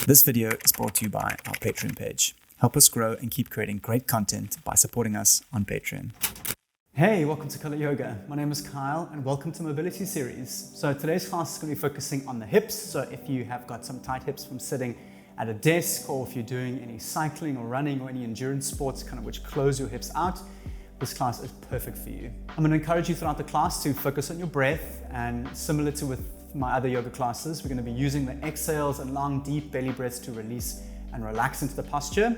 This video is brought to you by our Patreon page. Help us grow and keep creating great content by supporting us on Patreon. Hey, welcome to Color Yoga. My name is Kyle and welcome to Mobility Series. So today's class is going to be focusing on the hips. So if you have got some tight hips from sitting at a desk, or if you're doing any cycling or running or any endurance sports kind of which close your hips out, this class is perfect for you. I'm going to encourage you throughout the class to focus on your breath, and similar to with my other yoga classes, we're going to be using the exhales and long deep belly breaths to release and relax into the posture.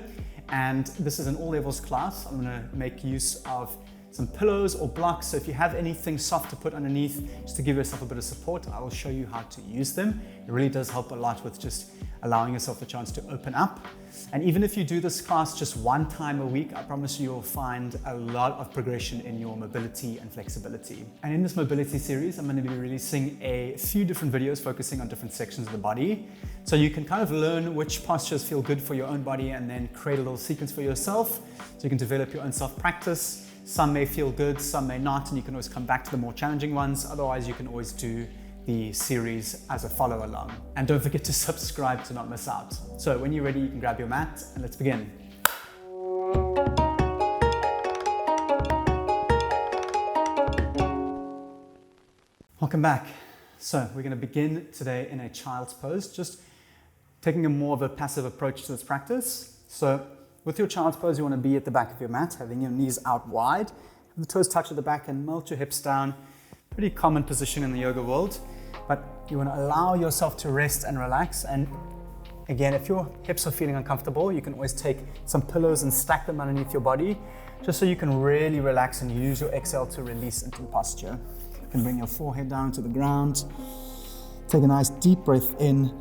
And this is an all levels class. I'm going to make use of some pillows or blocks. So if you have anything soft to put underneath, just to give yourself a bit of support, I will show you how to use them. It really does help a lot with just allowing yourself the chance to open up. And even if you do this class just one time a week, I promise you'll find a lot of progression in your mobility and flexibility. And in this mobility series, I'm going to be releasing a few different videos focusing on different sections of the body. So you can kind of learn which postures feel good for your own body and then create a little sequence for yourself. So you can develop your own self-practice. Some may feel good, some may not, and you can always come back to the more challenging ones. Otherwise, you can always do the series as a follow along. And don't forget to subscribe to not miss out. So when you're ready, you can grab your mat and let's begin. Welcome back. So we're going to begin today in a child's pose, just taking a more of a passive approach to this practice. So with your child's pose, you want to be at the back of your mat, having your knees out wide, the toes touch at the back and melt your hips down. Pretty common position in the yoga world, but you want to allow yourself to rest and relax. And again, if your hips are feeling uncomfortable, you can always take some pillows and stack them underneath your body, just so you can really relax and use your exhale to release into posture. You can bring your forehead down to the ground. Take a nice deep breath in.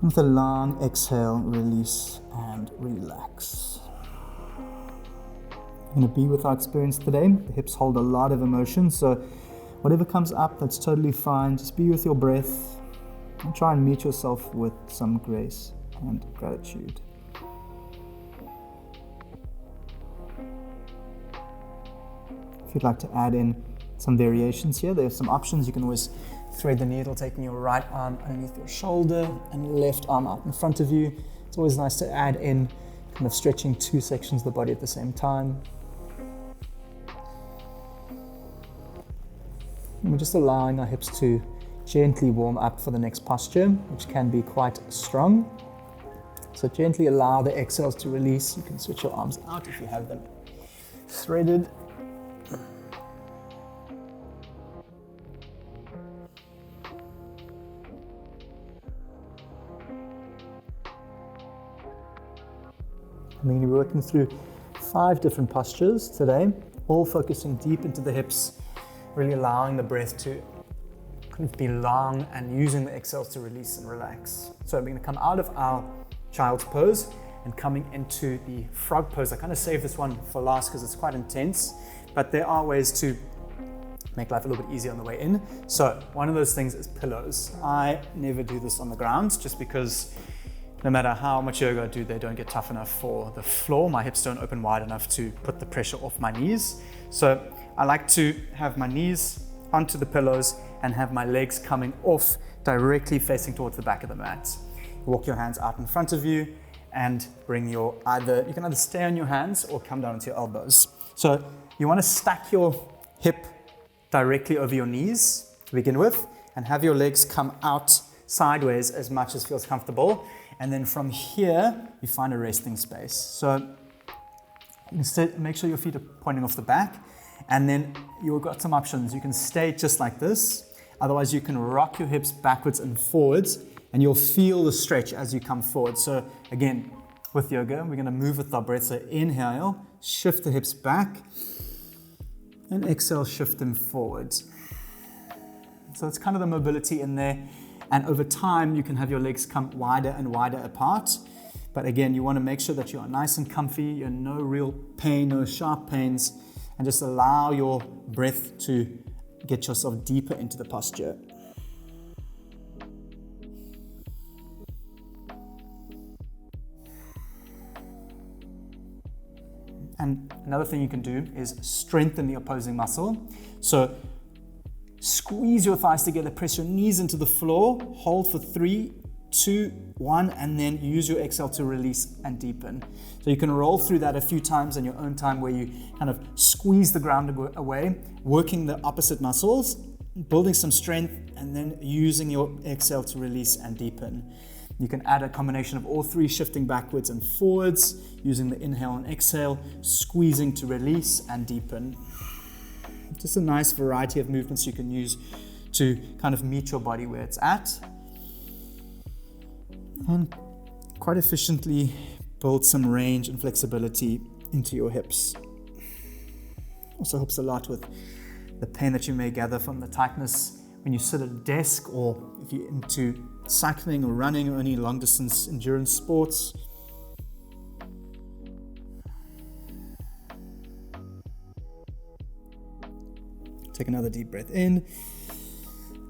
With a long exhale, release and relax. We're going to be with our experience today. The hips hold a lot of emotion, so whatever comes up, that's totally fine. Just be with your breath and try and meet yourself with some grace and gratitude. If you'd like to add in some variations here, there's some options. You can always thread the needle, taking your right arm underneath your shoulder and left arm out in front of you. It's always nice to add in kind of stretching two sections of the body at the same time. And we're just allowing our hips to gently warm up for the next posture, which can be quite strong. So gently allow the exhales to release. You can switch your arms out if you have them threaded. I'm going to be working through 5 different postures today, all focusing deep into the hips, really allowing the breath to kind of be long and using the exhales to release and relax. So we're going to come out of our child's pose and coming into the frog pose. I kind of saved this one for last because it's quite intense, but there are ways to make life a little bit easier on the way in. So one of those things is pillows. I never do this on the ground just because no matter how much yoga I do, they don't get tough enough for the floor. My hips don't open wide enough to put the pressure off my knees. So I like to have my knees onto the pillows and have my legs coming off directly facing towards the back of the mat. Walk your hands out in front of you and bring you can either stay on your hands or come down onto your elbows. So you want to stack your hip directly over your knees to begin with and have your legs come out sideways as much as feels comfortable. And then from here, you find a resting space. So instead, make sure your feet are pointing off the back. And then you've got some options. You can stay just like this. Otherwise, you can rock your hips backwards and forwards, and you'll feel the stretch as you come forward. So again, with yoga, we're going to move with our breath. So inhale, shift the hips back, and exhale, shift them forward. So it's kind of the mobility in there. And over time, you can have your legs come wider and wider apart. But again, you want to make sure that you are nice and comfy, you're in no real pain, no sharp pains, and just allow your breath to get yourself deeper into the posture. And another thing you can do is strengthen the opposing muscle. So squeeze your thighs together, press your knees into the floor, hold for 3, 2, 1, and then use your exhale to release and deepen. So you can roll through that a few times in your own time where you kind of squeeze the ground away, working the opposite muscles, building some strength, and then using your exhale to release and deepen. You can add a combination of all three, shifting backwards and forwards, using the inhale and exhale, squeezing to release and deepen. Just a nice variety of movements you can use to kind of meet your body where it's at. And quite efficiently build some range and flexibility into your hips. Also helps a lot with the pain that you may gather from the tightness when you sit at a desk, or if you're into cycling or running or any long distance endurance sports. Take another deep breath in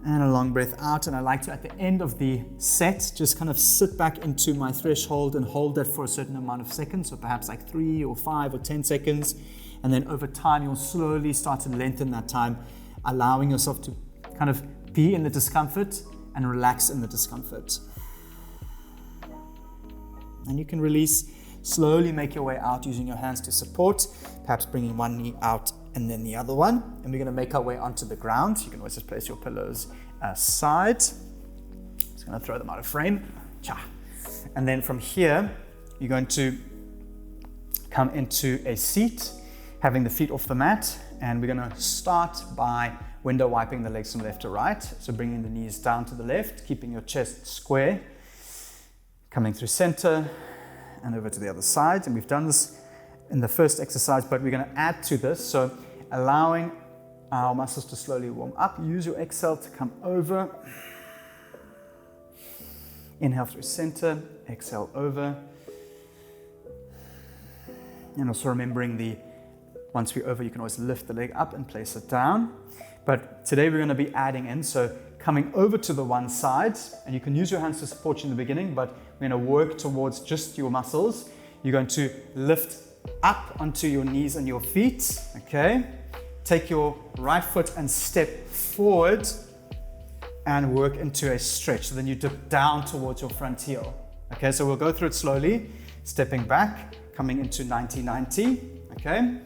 and a long breath out. And I like to, at the end of the set, just kind of sit back into my threshold and hold that for a certain amount of seconds, so perhaps like 3 or 5 or 10 seconds. And then over time, you'll slowly start to lengthen that time, allowing yourself to kind of be in the discomfort and relax in the discomfort. And you can release, slowly make your way out using your hands to support, perhaps bringing one knee out and then the other one. And we're going to make our way onto the ground. You can always just place your pillows aside. Just going to throw them out of frame. Cha. And then from here, you're going to come into a seat, having the feet off the mat. And we're going to start by window wiping the legs from left to right. So bringing the knees down to the left, keeping your chest square, coming through center and over to the other side. And we've done this in the first exercise, but we're going to add to this. So allowing our muscles to slowly warm up. Use your exhale to come over. Inhale through center, exhale over. And also remembering once we're over, you can always lift the leg up and place it down. But today we're going to be adding in, so coming over to the one side, and you can use your hands to support you in the beginning, but we're going to work towards just your muscles. You're going to lift up onto your knees and your feet, okay? Take your right foot and step forward and work into a stretch. So then you dip down towards your front heel. Okay, so we'll go through it slowly, stepping back, coming into 90-90, okay?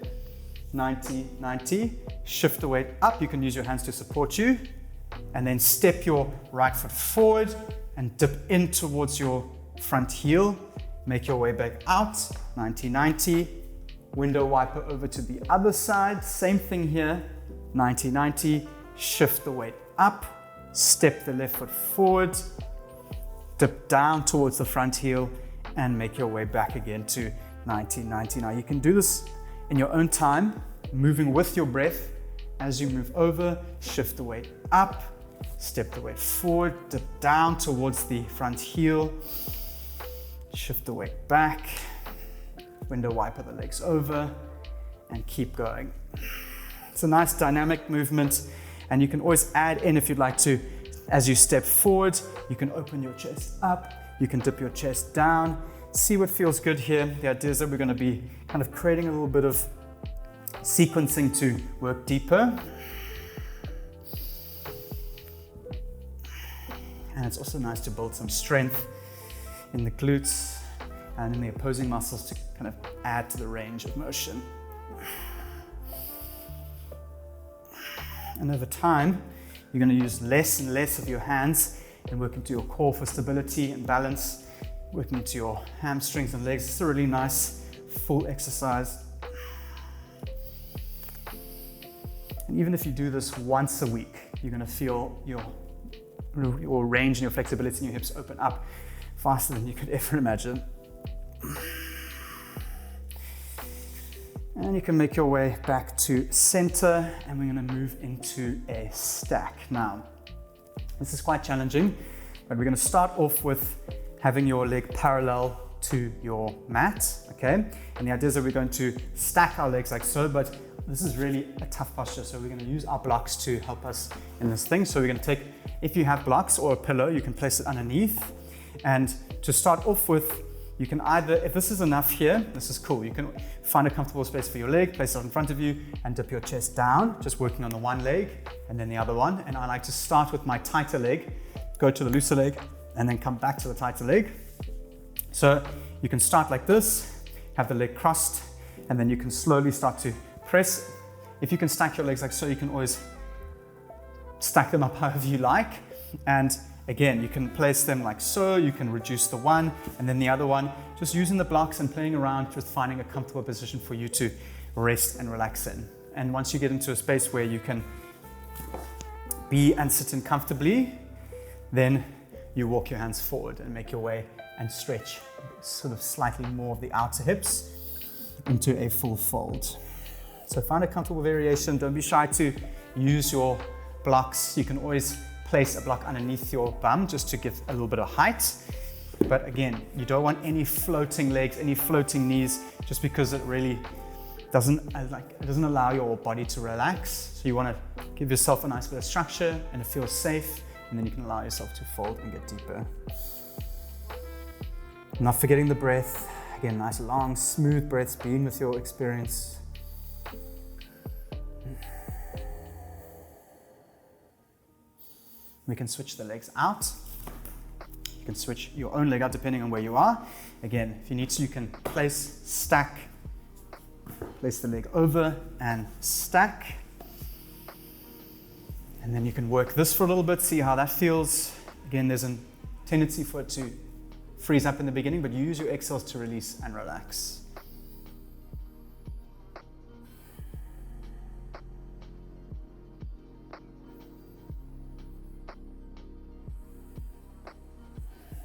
90-90, shift the weight up. You can use your hands to support you, and then step your right foot forward and dip in towards your front heel. Make your way back out, 90-90, window wiper over to the other side, same thing here, 90-90, shift the weight up, step the left foot forward, dip down towards the front heel, and make your way back again to 90-90. Now you can do this in your own time, moving with your breath. As you move over, shift the weight up, step the weight forward, dip down towards the front heel, shift the weight back, window wiper the legs over, and keep going. It's a nice dynamic movement, and you can always add in if you'd like to. As you step forward, you can open your chest up, you can dip your chest down, see what feels good here. The idea is that we're going to be kind of creating a little bit of sequencing to work deeper. And it's also nice to build some strength in the glutes and in the opposing muscles to kind of add to the range of motion. And over time, you're going to use less and less of your hands and work into your core for stability and balance, working into your hamstrings and legs. It's a really nice full exercise. And even if you do this once a week, you're going to feel your range and your flexibility in your hips open up faster than you could ever imagine. And you can make your way back to center, and we're going to move into a stack. Now, this is quite challenging, but we're going to start off with having your leg parallel to your mat, okay? And the idea is that we're going to stack our legs like so, but this is really a tough posture, so we're going to use our blocks to help us in this thing. So we're going to take, if you have blocks or a pillow, you can place it underneath. And to start off with, you can either, if this is enough here, this is cool. You can find a comfortable space for your leg, place it in front of you, and dip your chest down, just working on the one leg and then the other one. And I like to start with my tighter leg, go to the looser leg, and then come back to the tighter leg. So you can start like this, have the leg crossed, and then you can slowly start to press. If you can stack your legs like so, you can always stack them up however you like. And again, you can place them like so, you can reduce the one and then the other one, just using the blocks and playing around, just finding a comfortable position for you to rest and relax in. And once you get into a space where you can be and sit in comfortably, then you walk your hands forward and make your way and stretch sort of slightly more of the outer hips into a full fold. So find a comfortable variation. Don't be shy to use your blocks. You can always place a block underneath your bum just to give a little bit of height. But again, you don't want any floating legs, any floating knees, just because it really doesn't allow your body to relax. So you want to give yourself a nice bit of structure and it feels safe, and then you can allow yourself to fold and get deeper. Not forgetting the breath. Again, nice long, smooth breaths, being with your experience. We can switch the legs out. You can switch your own leg out depending on where you are. Again, if you need to, you can place, stack, place the leg over and stack. And then you can work this for a little bit, see how that feels. Again, there's a tendency for it to freeze up in the beginning, but use your exhales to release and relax.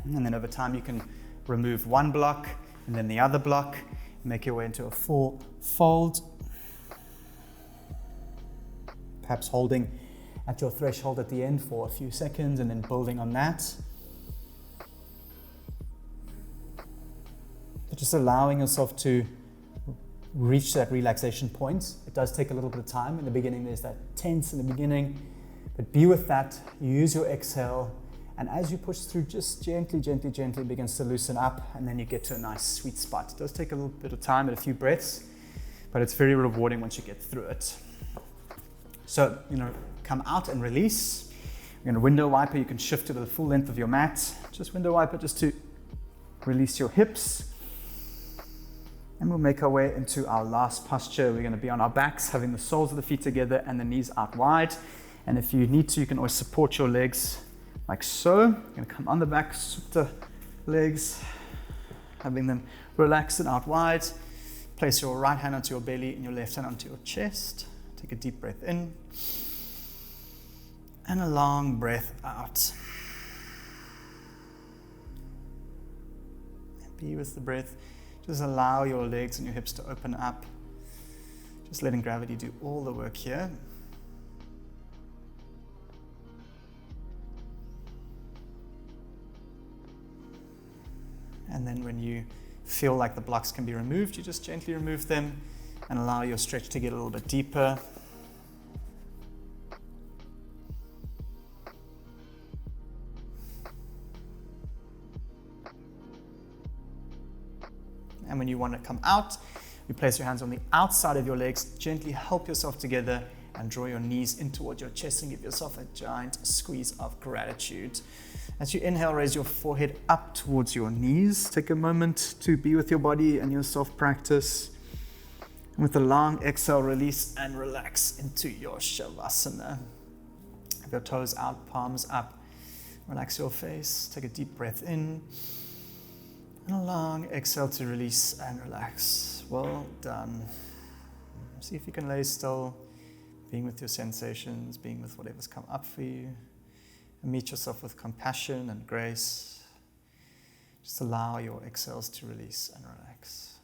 And then over time you can remove one block and then the other block, make your way into a full fold. Perhaps holding at your threshold at the end for a few seconds and then building on that. But just allowing yourself to reach that relaxation point. It does take a little bit of time. In the beginning, there's that tense in the beginning, but be with that. Use your exhale. And as you push through, just gently, gently, gently begins to loosen up, and then you get to a nice sweet spot. It does take a little bit of time and a few breaths, but it's very rewarding once you get through it. So, come out and release. We're going to window wiper. You can shift to the full length of your mat. Just window wiper just to release your hips. And we'll make our way into our last posture. We're going to be on our backs, having the soles of the feet together and the knees out wide. And if you need to, you can always support your legs like so. You're going to come on the back, Supta legs, having them relaxed and out wide. Place your right hand onto your belly and your left hand onto your chest. Take a deep breath in and a long breath out. And be with the breath. Just allow your legs and your hips to open up. Just letting gravity do all the work here. And then when you feel like the blocks can be removed, you just gently remove them and allow your stretch to get a little bit deeper. And when you want to come out, you place your hands on the outside of your legs, gently help yourself together and draw your knees in towards your chest and give yourself a giant squeeze of gratitude. As you inhale, raise your forehead up towards your knees. Take a moment to be with your body and your self-practice. And with a long exhale, release and relax into your Shavasana. Have your toes out, palms up. Relax your face. Take a deep breath in. And a long exhale to release and relax. Well done. See if you can lay still, being with your sensations, being with whatever's come up for you. And meet yourself with compassion and grace. Just allow your exhales to release and relax.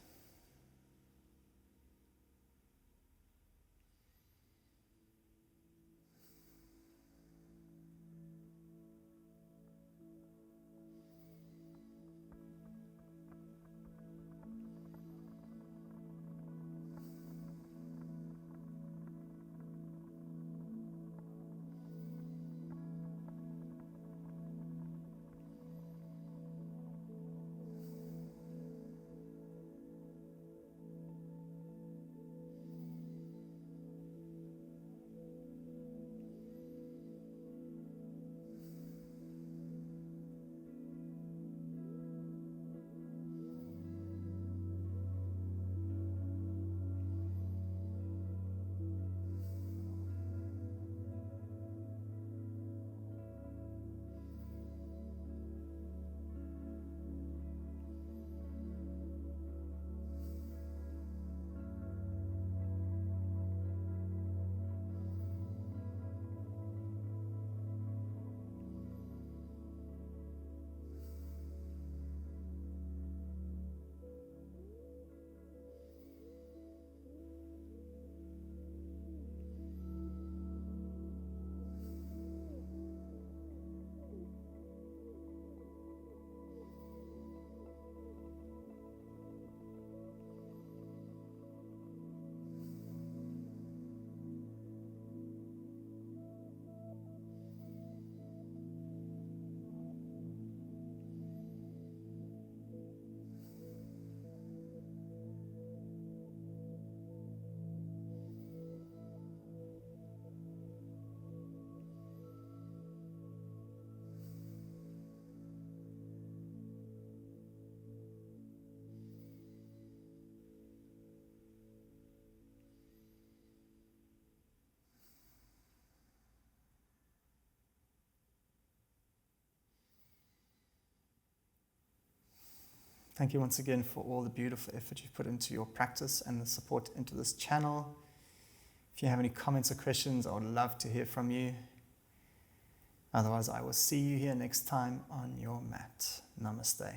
Thank you once again for all the beautiful effort you've put into your practice and the support into this channel. If you have any comments or questions, I would love to hear from you. Otherwise, I will see you here next time on your mat. Namaste.